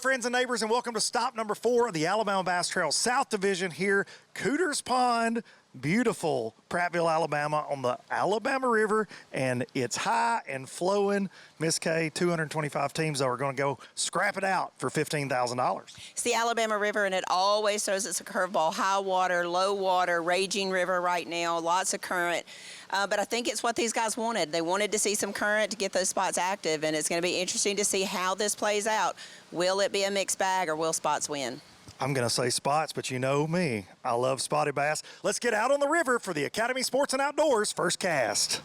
friends and neighbors, and welcome to stop number 4 of the Alabama Bass Trail South Division here, Cooter's Pond, beautiful Prattville, Alabama, on the Alabama River, and it's high and flowing. Miss Kay, 225 teams are going to go scrap it out for $15,000. It's the Alabama River, and it always throws us a curveball. High water, low water, raging river right now, lots of current. But I think it's what these guys wanted. They wanted to see some current to get those spots active, and it's going to be interesting to see how this plays out. Will it be a mixed bag, or will spots win? I'm going to say spots, but you know me. I love spotted bass. Let's get out on the river for the Academy Sports and Outdoors First Cast.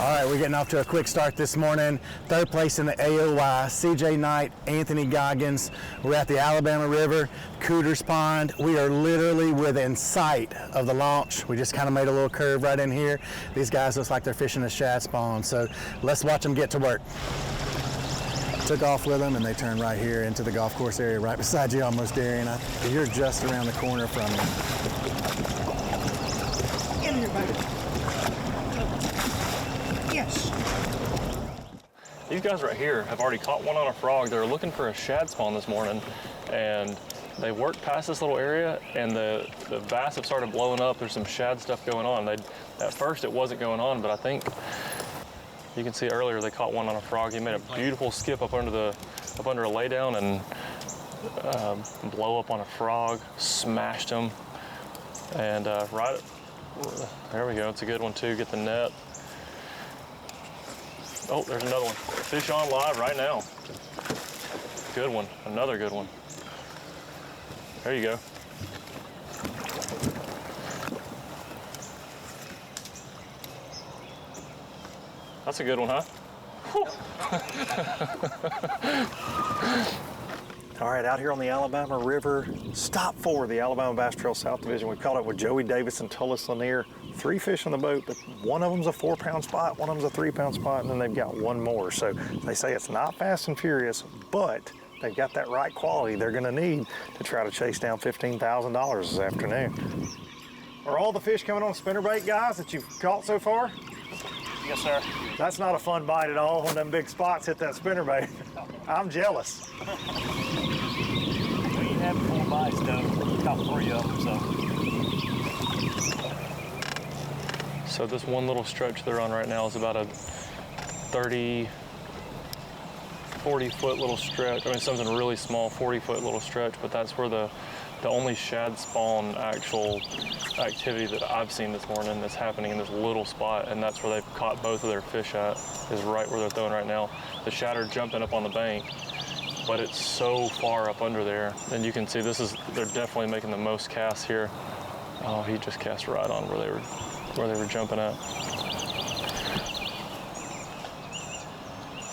All right, we're getting off to a quick start this morning. Third place in the AOY, CJ Knight, Anthony Goggins. We're at the Alabama River, Cooter's Pond. We are literally within sight of the launch. We just kind of made a little curve right in here. These guys look like they're fishing a shad spawn, so let's watch them get to work. Took off with them, and they turned right here into the golf course area right beside you, almost, Darian. You're just around the corner from them. In here, baby. Yes. These guys right here have already caught one on a frog. They were looking for a shad spawn this morning, and they worked past this little area, and the bass have started blowing up. There's some shad stuff going on. At first it wasn't going on, but I think you can see earlier they caught one on a frog. He made a beautiful skip up under a laydown and blow up on a frog, smashed him, and right there we go. It's a good one too. Get the net. Oh, there's another one. Fish on live right now. Good one, another good one. There you go. That's a good one, huh? All right, out here on the Alabama River, stop 4 of the Alabama Bass Trail South Division. We caught up with Joey Davis and Tullis Lanier. 3 fish on the boat, but one of them's a 4-pound spot, one of them's a 3-pound spot, and then they've got one more. So they say it's not fast and furious, but they've got that right quality they're gonna need to try to chase down $15,000 this afternoon. Are all the fish coming on spinnerbait, guys, that you've caught so far? Yes, sir. That's not a fun bite at all when them big spots hit that spinnerbait. I'm jealous. We ain't having 4 bites though. Caught 3 of them, So this one little stretch they're on right now is about a 30, 40-foot little stretch. I mean, something really small, 40-foot little stretch, but that's where the only shad spawn actual activity that I've seen this morning that's happening in this little spot, and that's where they've caught both of their fish at, is right where they're throwing right now. The shad are jumping up on the bank, but it's so far up under there. And you can see they're definitely making the most casts here. Oh, he just cast right on where they were jumping at.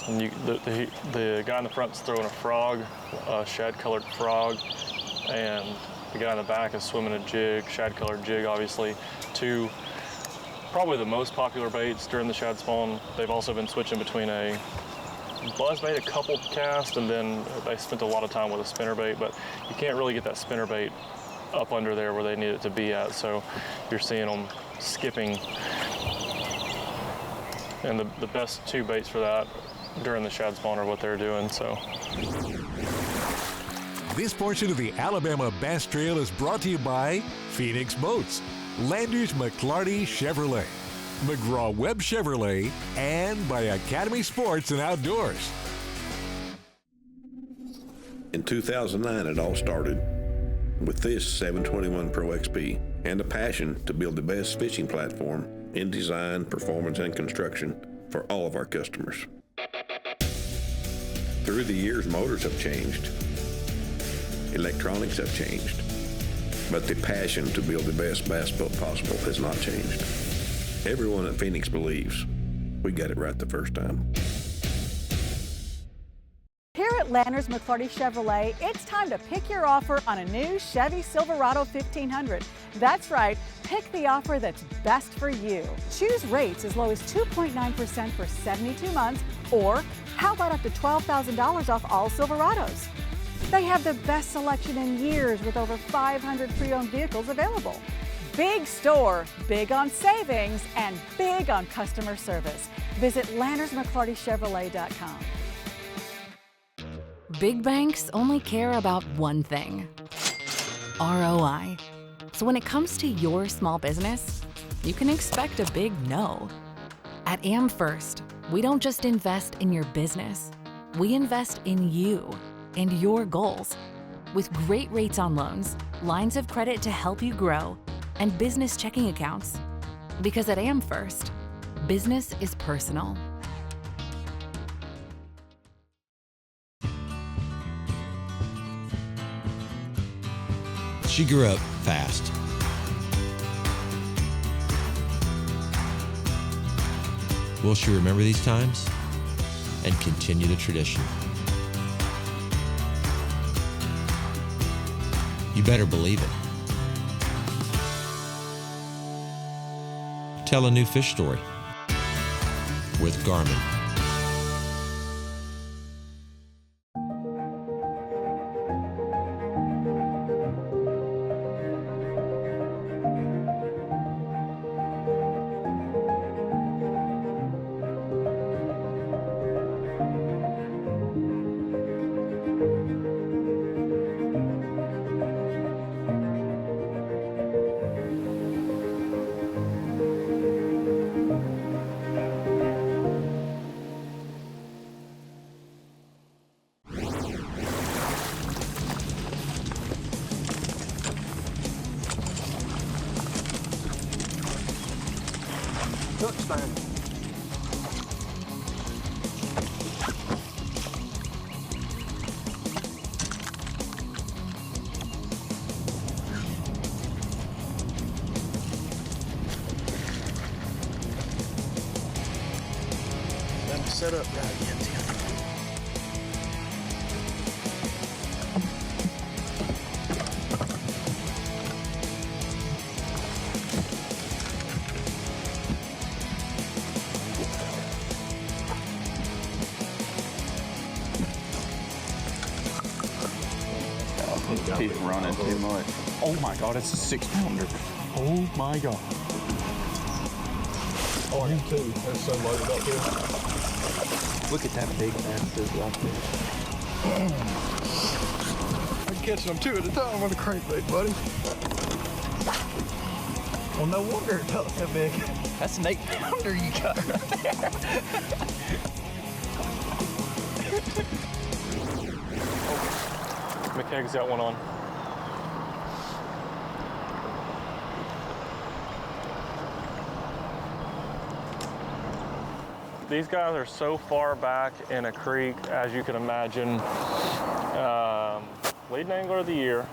And the guy in the front's throwing a frog, a shad-colored frog, and the guy in the back is swimming a jig, shad-colored jig, obviously. 2, probably the most popular baits during the shad spawn. They've also been switching between a buzzbait, a couple casts, and then they spent a lot of time with a spinnerbait, but you can't really get that spinnerbait up under there where they need it to be at, so you're seeing them skipping. And the best 2 baits for that during the shad spawn are what they're doing, so. This portion of the Alabama Bass Trail is brought to you by Phoenix Boats, Landers McClarty Chevrolet, McGraw-Webb Chevrolet, and by Academy Sports and Outdoors. In 2009, it all started with this 721 Pro XP and a passion to build the best fishing platform in design, performance, and construction for all of our customers. Through the years, motors have changed. Electronics have changed. But the passion to build the best bass boat possible has not changed. Everyone at Phoenix believes we got it right the first time. Here at at Landers McClarty Chevrolet, it's time to pick your offer on a new Chevy Silverado 1500. That's right, pick the offer that's best for you. Choose rates as low as 2.9% for 72 months, or how about up to $12,000 off all Silverados? They have the best selection in years with over 500 pre-owned vehicles available. Big store, big on savings, and big on customer service. Visit LandersMcClartyChevrolet.com. Big banks only care about one thing: ROI. So when it comes to your small business, you can expect a big no. At AmFirst, we don't just invest in your business, we invest in you and your goals. With great rates on loans, lines of credit to help you grow, and business checking accounts. Because at AmFirst, business is personal. She grew up fast. Will she remember these times and continue the tradition? You better believe it. Tell a new fish story with Garmin. Touchdown. Let me set up right again. He's running too much. Oh my God, it's a 6-pounder. Oh my God. Oh, I am too. They're so loaded up here. Look at that big bastard right there. I'm catching them 2 at a time with a crankbait, buddy. Well, no wonder it felt so big. That's an 8-pounder you got right there. McKegg's got one on. These guys are so far back in a creek, as you can imagine. Leading angler of the year,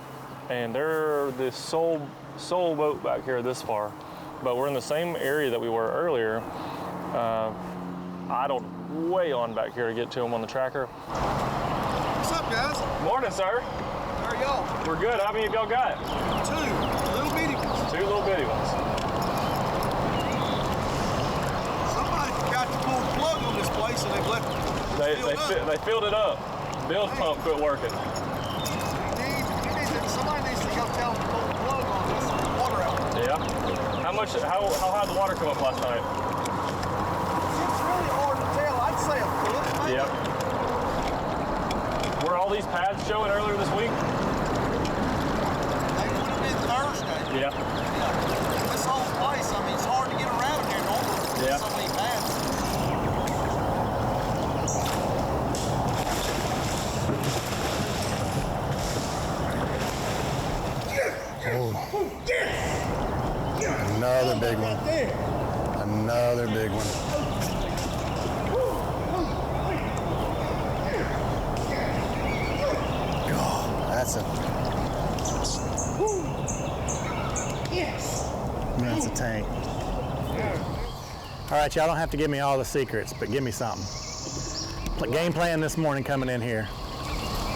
and they're the sole boat back here this far. But we're in the same area that we were earlier. Idled way on back here to get to them on the tracker. What's up, guys? Morning, sir. How are y'all? We're good. How many of y'all got? 2 little bitty ones. 2 little bitty ones. Somebody got to pull the plug on this place and they've left it They filled it up. Bill's pump quit working. Somebody needs to go tell them to pull the plug on this water out. Yeah. How high did the water come up last night? It's really hard to tell. I'd say a foot, maybe. Yep. Were all these pads showing earlier this week? They would have been Thursday. Yeah. This whole place, I mean, it's hard to get around here normally. Yeah. So many pads. Another big one. Another big one. Oh, that's a tank. All right, y'all don't have to give me all the secrets, but give me something. Game plan this morning coming in here.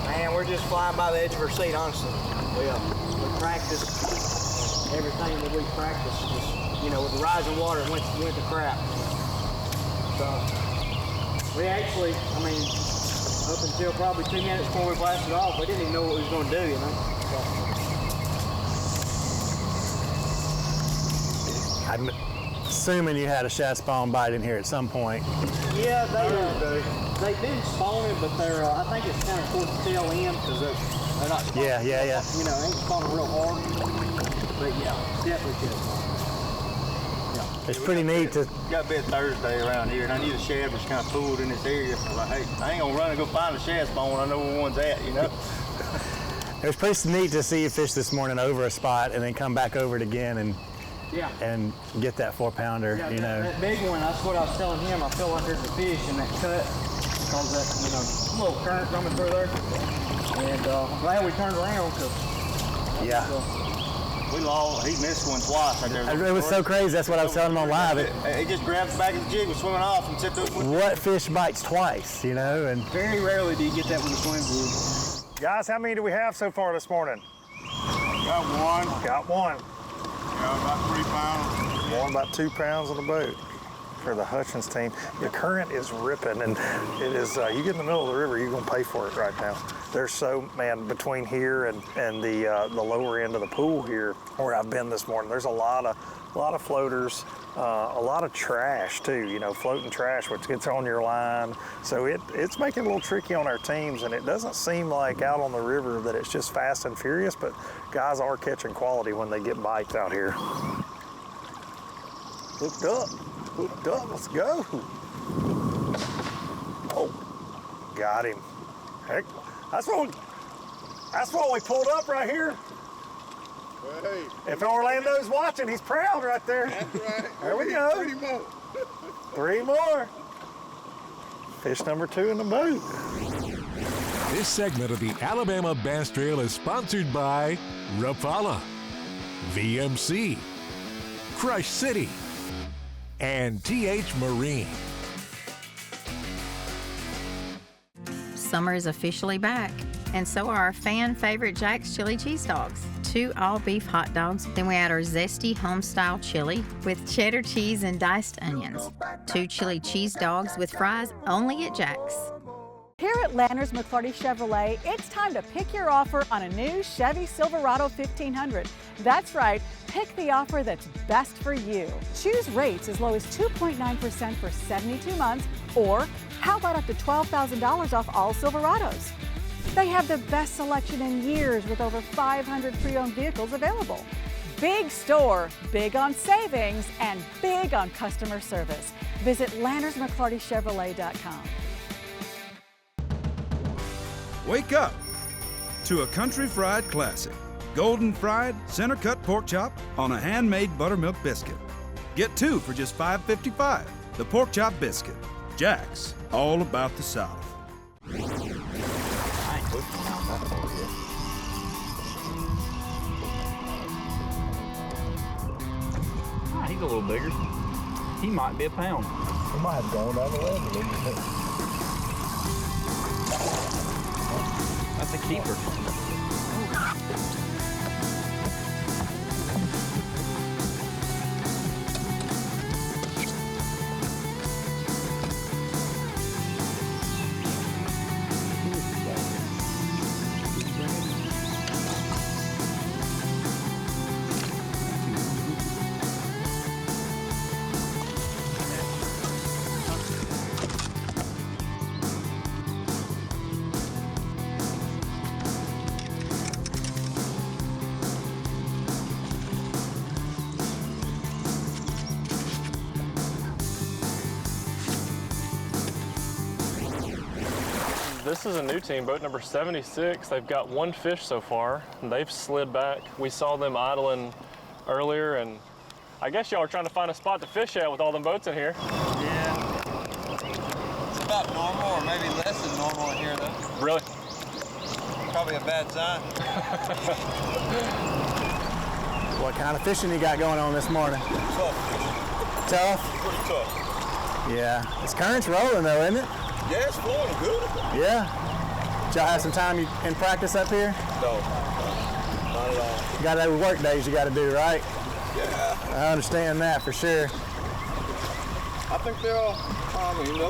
Man, we're just flying by the edge of our seat, honestly. We practice everything that we practice. Just, you know, with the rising water, it went to crap. So we actually, I mean, up until probably 2 minutes before we blasted off, we didn't even know what we was going to do, you know. So. I'm assuming you had a shad spawn bite in here at some point. Yeah, they've been spawning, but they're I think it's kind of towards the tail end because they're not spawning. Yeah. You know, they ain't spawning real hard. But yeah, definitely shad spawn. Yeah. It's pretty neat to. Got bit Thursday around here, and I knew the shad was kind of pooled in this area. So I was like, hey, I ain't gonna run and go find a shad spawn when I know where one's at, you know. It was pretty neat to see you fish this morning over a spot and then come back over it again and get that 4-pounder. Yeah, you know. That big one, that's what I was telling him. I feel like there's a fish in that cut because that, you know, little current coming through there. And I'm glad we turned around because we lost. He missed one twice right there. It was so crazy. That's what I was telling him on live. He just grabbed the back of the jig, was swimming off, and set the. What fish bites twice, you know? And very rarely do you get that with a swim jig. Guys, how many do we have so far this morning? Got one. Got one. Yeah, about 3 pounds. One about 2 pounds on the boat for the Hutchins team. The current is ripping, and it is. You get in the middle of the river, you're gonna pay for it right now. There's so, man, between here and the lower end of the pool here, where I've been this morning, there's a lot of floaters, a lot of trash too. You know, floating trash, which gets on your line. So it's making it a little tricky on our teams, and it doesn't seem like out on the river that it's just fast and furious, but guys are catching quality when they get bites out here. Hooked up, let's go. Oh, got him. Heck, that's what we pulled up right here. Hey. If Orlando's watching, he's proud right there. That's right. There we go. 3 more. 3 more. Fish number 2 in the boat. This segment of the Alabama Bass Trail is sponsored by Rapala, VMC, Crush City, and TH Marine. Summer is officially back, and so are our fan favorite Jack's Chili Cheese Dogs. 2 all-beef hot dogs, then we add our zesty home-style chili with cheddar cheese and diced onions. 2 chili cheese dogs with fries only at Jack's. Here at Landers McClarty Chevrolet, it's time to pick your offer on a new Chevy Silverado 1500. That's right, pick the offer that's best for you. Choose rates as low as 2.9% for 72 months, or how about up to $12,000 off all Silverados? They have the best selection in years with over 500 pre-owned vehicles available. Big store, big on savings, and big on customer service. Visit LandersMcClartyChevrolet.com. Wake up to a country fried classic. Golden fried, center cut pork chop on a handmade buttermilk biscuit. Get 2 for just $5.55. The pork chop biscuit. Jack's, all about the South. He's a little bigger. He might be a pound. We might have gone down the ledge a little bit. That's a keeper. This is a new team, boat number 76. They've got 1 fish so far, and they've slid back. We saw them idling earlier, and I guess y'all are trying to find a spot to fish at with all them boats in here. Yeah. It's about normal, or maybe less than normal in here, though. Really? Probably a bad sign. What kind of fishing you got going on this morning? Tough. Tough? Pretty tough. Yeah. This current's rolling though, isn't it? Yeah, it's flowing good. Yeah. y'all have some time in practice up here? No, not at all. You got every work days you got to do, right? Yeah. I understand that for sure. I think they'll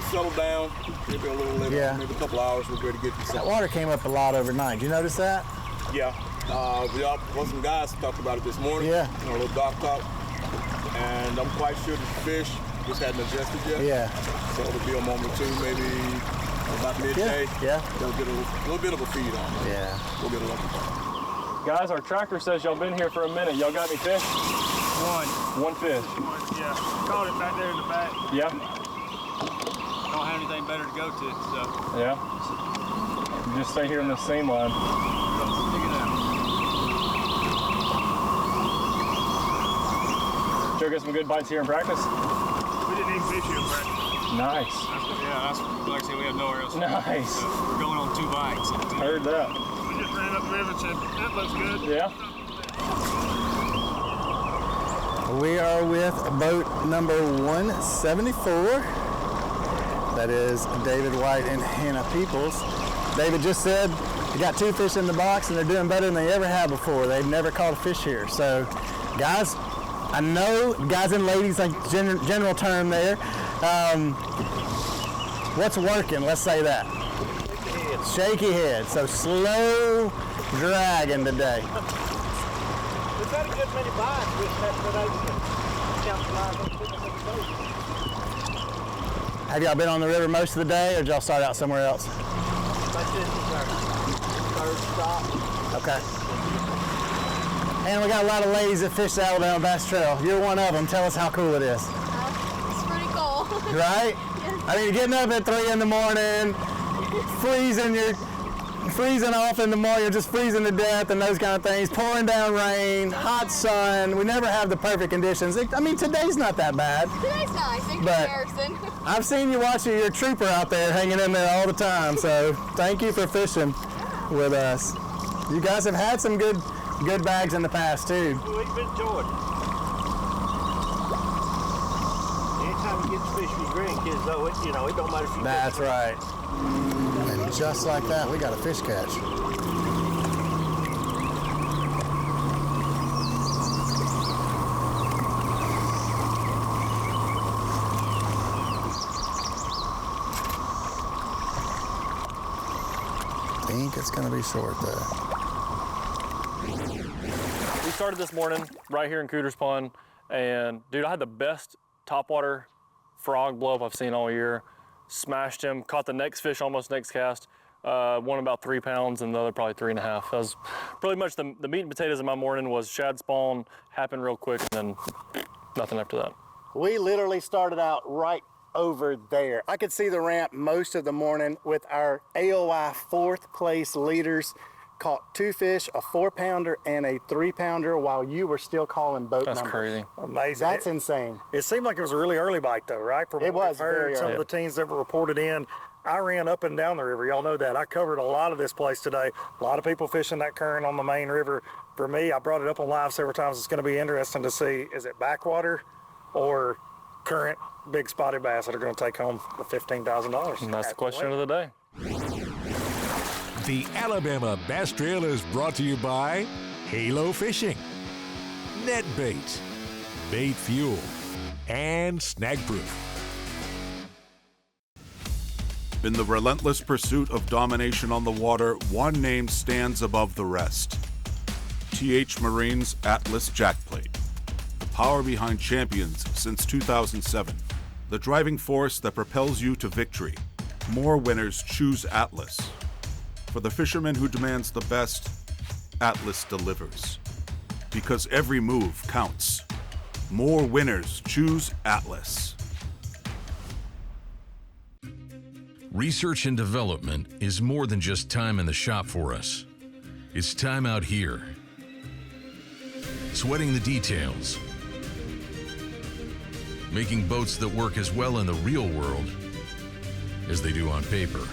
settle down. Maybe a little later, Yeah. maybe a couple hours, we'll be able to get to That something. water came up a lot overnight. Did you notice that? Yeah. Some guys talked about it this morning. Yeah. A little dock talk. And I'm quite sure the fish just hadn't adjusted yet. Yeah. So it'll be a moment or two, maybe about midday. Yeah. They'll get a little bit of a feed on it. Yeah. We'll get a lucky. Guys, our tracker says y'all been here for a minute. Y'all got any fish? One fish. Yeah, caught it back there in the back. Yeah? Don't have anything better to go to, so. Yeah? You just stay here in the seam line. Stick it out. Did you get some good bites here in practice? We didn't even fish here in practice. Nice. That's like I said, we have nowhere else to go. Nice. So we're going on 2 bites. Heard that. We just ran up the river and said, that looks good. Yeah. We are with boat number 174. That is David White and Hannah Peoples. David just said they got 2 fish in the box and they're doing better than they ever have before. They've never caught a fish here. So, guys, I know guys and ladies, like general term there. What's working? Let's say that. Shaky head. So slow dragging today. We've got a good many bites with that. Have y'all been on the river most of the day, or did y'all start out somewhere else? This is our third stop. Okay. And we got a lot of ladies that fish the Alabama Bass Trail. You're one of them. Tell us how cool it is. It's pretty cool. Right? I mean, getting up at 3 in the morning, freezing off in the morning, you're just freezing to death and those kind of things, pouring down rain, hot sun. We never have the perfect conditions. I mean, today's not that bad. Today's nice in But comparison. I've seen you watching your trooper out there hanging in there all the time, so thank you for fishing with us. You guys have had some good bags in the past, too. We've enjoyed it. Anytime you get the fish for your grandkids, though, it don't matter if you That's right. And just like that, we got a fish catch. I think it's going to be short, though. We started this morning right here in Cooter's Pond, and dude, I had the best topwater frog blow up I've seen all year. Smashed him, caught the next fish almost next cast. One about 3 pounds and the other probably 3.5. That was pretty much the meat and potatoes of my morning. Was shad spawn, happened real quick, and then nothing after that. We literally started out right over there. I could see the ramp most of the morning with our AOI 4th place leaders. Caught 2 fish, a 4-pounder and a 3-pounder while you were still calling boat numbers. That's crazy. Amazing. That's insane. It seemed like it was a really early bite, though, right? From It what was we've heard, very some early. of the teams that were reported in. I ran up and down the river. Y'all know that. I covered a lot of this place today. A lot of people fishing that current on the main river. For me, I brought it up on live several times. It's going to be interesting to see, is it backwater or current big spotted bass that are going to take home the $15,000? And that's the question of the day. The Alabama Bass Trail is brought to you by Halo Fishing, Net Bait, Bait Fuel, and Snag Proof. In the relentless pursuit of domination on the water, one name stands above the rest. TH Marine's Atlas Jackplate. The power behind champions since 2007. The driving force that propels you to victory. More winners choose Atlas. For the fisherman who demands the best, Atlas delivers. Because every move counts. More winners choose Atlas. Research and development is more than just time in the shop for us. It's time out here. Sweating the details. Making boats that work as well in the real world as they do on paper.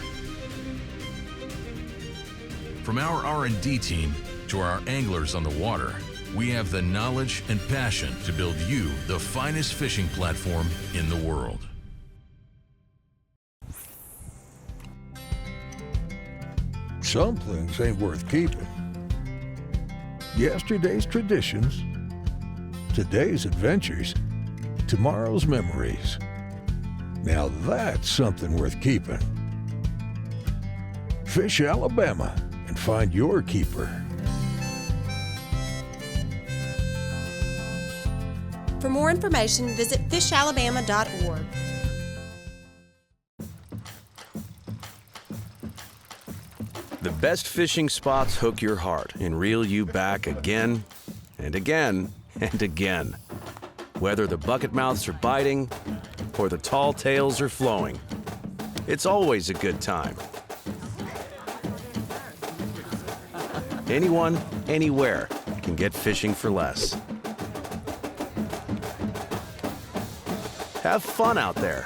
From our R&D team to our anglers on the water, we have the knowledge and passion to build you the finest fishing platform in the world. Some things ain't worth keeping. Yesterday's traditions, today's adventures, tomorrow's memories. Now that's something worth keeping. Fish Alabama and find your keeper. For more information, visit fishalabama.org. The best fishing spots hook your heart and reel you back again and again and again. Whether the bucket mouths are biting or the tall tails are flowing, it's always a good time. Anyone, anywhere can get fishing for less. Have fun out there.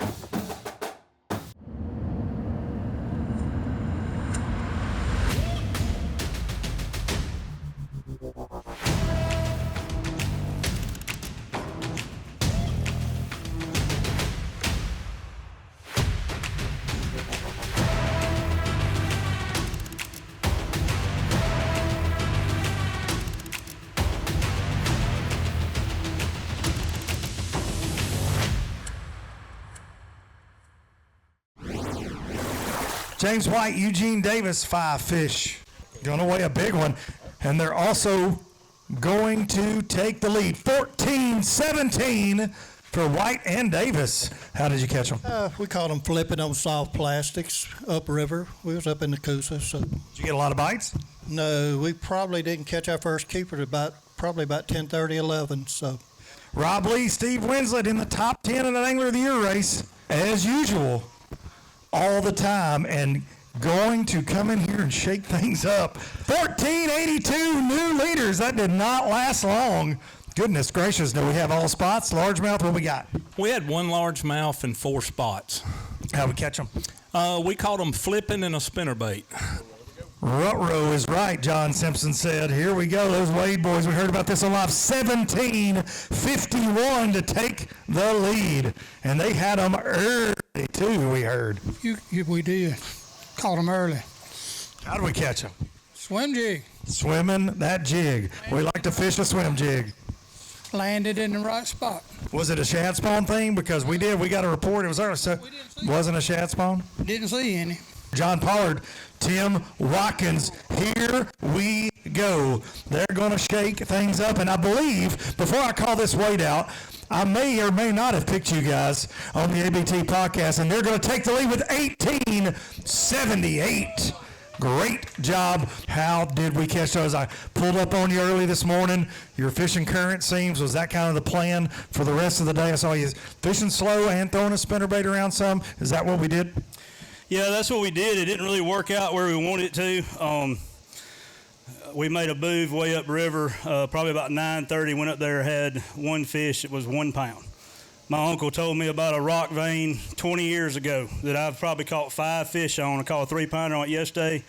James White, Eugene Davis, 5 fish. Going away a big one. And they're also going to take the lead. 14-17 for White and Davis. How did you catch them? We caught them flipping on soft plastics upriver. We was up in the Cooter. So. Did you get a lot of bites? No, we probably didn't catch our first keeper till probably about 10:30, 11. So. Rob Lee, Steve Winslet in the top 10 in an Angler of the Year race, as usual. All the time, and going to come in here and shake things up. 1482 new leaders. That did not last long. Goodness gracious, do we have all spots? Largemouth, what we got? We had 1 largemouth and 4 spots. How'd we catch them? We caught them flipping in a spinnerbait. Ruh-roh is right, John Simpson said. Here we go, those Wade boys. We heard about this on live. 17:51 to take the lead. And they had them early, too, we heard. We did. Caught them early. How did we catch them? Swim jig. Swimming that jig. We like to fish a swim jig. Landed in the right spot. Was it a shad spawn thing? Because we got a report. It was early, so wasn't a shad spawn? Didn't see any. John Pollard, Tim Watkins, here we go. They're going to shake things up, and I believe, before I call this weight out, I may or may not have picked you guys on the ABT podcast, and they're going to take the lead with 1878. Great job. How did we catch those? I pulled up on you early this morning. Your fishing current seams. Was that kind of the plan for the rest of the day? I saw you fishing slow and throwing a spinnerbait around some. Is that what we did? Yeah, that's what we did. It didn't really work out where we wanted it to. We made a move way up river, probably about 9:30. Went up there, had 1 fish. It was 1 pound. My uncle told me about a rock vein 20 years ago that I've probably caught 5 fish on. I caught a 3-pounder on it yesterday.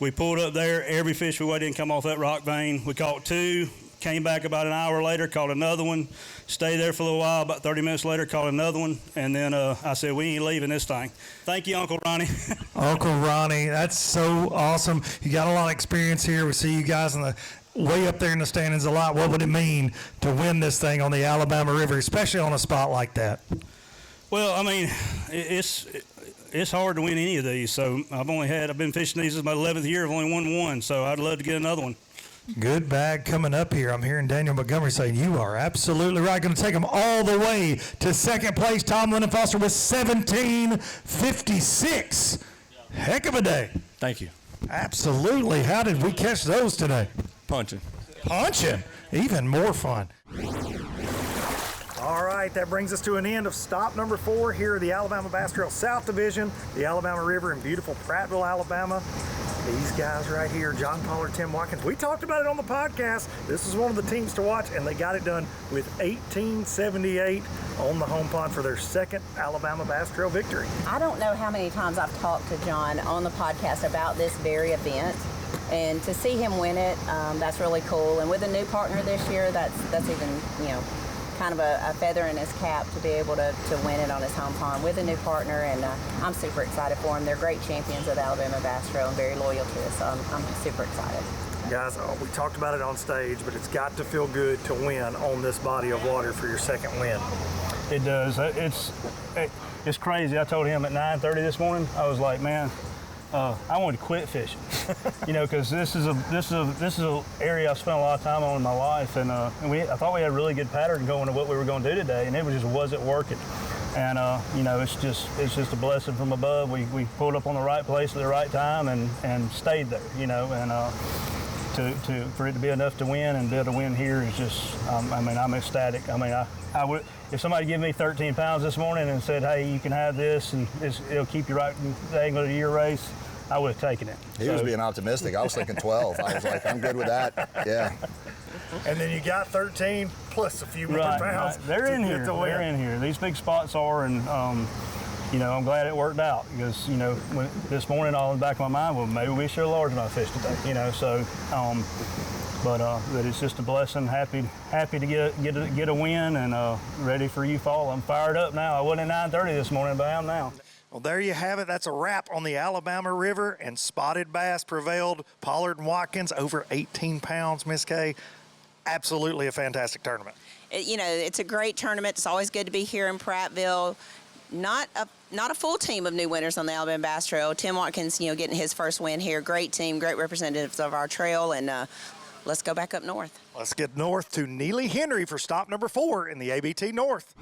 We pulled up there. Every fish we weighed didn't come off that rock vein. We caught 2. Came back about an hour later, caught another one. Stayed there for a little while. About 30 minutes later, caught another one. And then I said, we ain't leaving this thing. Thank you, Uncle Ronnie. Uncle Ronnie, that's so awesome. You got a lot of experience here. We see you guys way up there in the standings a lot. What would it mean to win this thing on the Alabama River, especially on a spot like that? Well, I mean, it's hard to win any of these. So I've been fishing these. This is my 11th year. I've only won 1. So I'd love to get another one. Good bag coming up here. I'm hearing Daniel Montgomery saying you are absolutely right. Going to take them all the way to second place. Tom Lennon Foster with 17:56. Heck of a day. Thank you. Absolutely. How did we catch those today? Punching. Punching. Even more fun. All right, that brings us to an end of stop number 4 here at the Alabama Bass Trail South Division, the Alabama River in beautiful Prattville, Alabama. These guys right here, John Pollard, Tim Watkins, we talked about it on the podcast. This is one of the teams to watch, and they got it done with 1878 on the home pond for their second Alabama Bass Trail victory. I don't know how many times I've talked to John on the podcast about this very event, and to see him win it, that's really cool. And with a new partner this year, that's even, kind of a feather in his cap to be able to win it on his home pond with a new partner, and I'm super excited for him. They're great champions of the Alabama Bass Trail and very loyal to us, so I'm super excited. Guys, we talked about it on stage, but it's got to feel good to win on this body of water for your second win. It does. It's crazy. I told him at 9:30 this morning, I was like, man, I wanted to quit fishing, because this is a area I've spent a lot of time on in my life, and I thought we had a really good pattern going to what we were going to do today, and it just wasn't working. And it's just a blessing from above. We pulled up on the right place at the right time and stayed there, and for it to be enough to win and be able to win here is just, I'm ecstatic. I would, if somebody gave me 13 pounds this morning and said, hey, you can have this and it'll keep you right in the angle of the year race, I would have taken it. He was being optimistic. I was thinking 12. I was like, I'm good with that. Yeah. And then you got 13 plus a few more pounds. Right. They're in here. They're in here. These big spots are, and I'm glad it worked out, because this morning all in the back of my mind, well, maybe we should have large enough fish today. But it's just a blessing. Happy to get a win, and ready for you fall. I'm fired up now. I wasn't at 9:30 this morning, but I am now. Well, there you have it. That's a wrap on the Alabama River, and spotted bass prevailed. Pollard and Watkins over 18 pounds, Miss Kay. Absolutely a fantastic tournament. It's a great tournament. It's always good to be here in Prattville. Not a full team of new winners on the Alabama Bass Trail. Tim Watkins, getting his first win here. Great team, great representatives of our trail, and let's go back up north. Let's get north to Neely Henry for stop number 4 in the ABT North.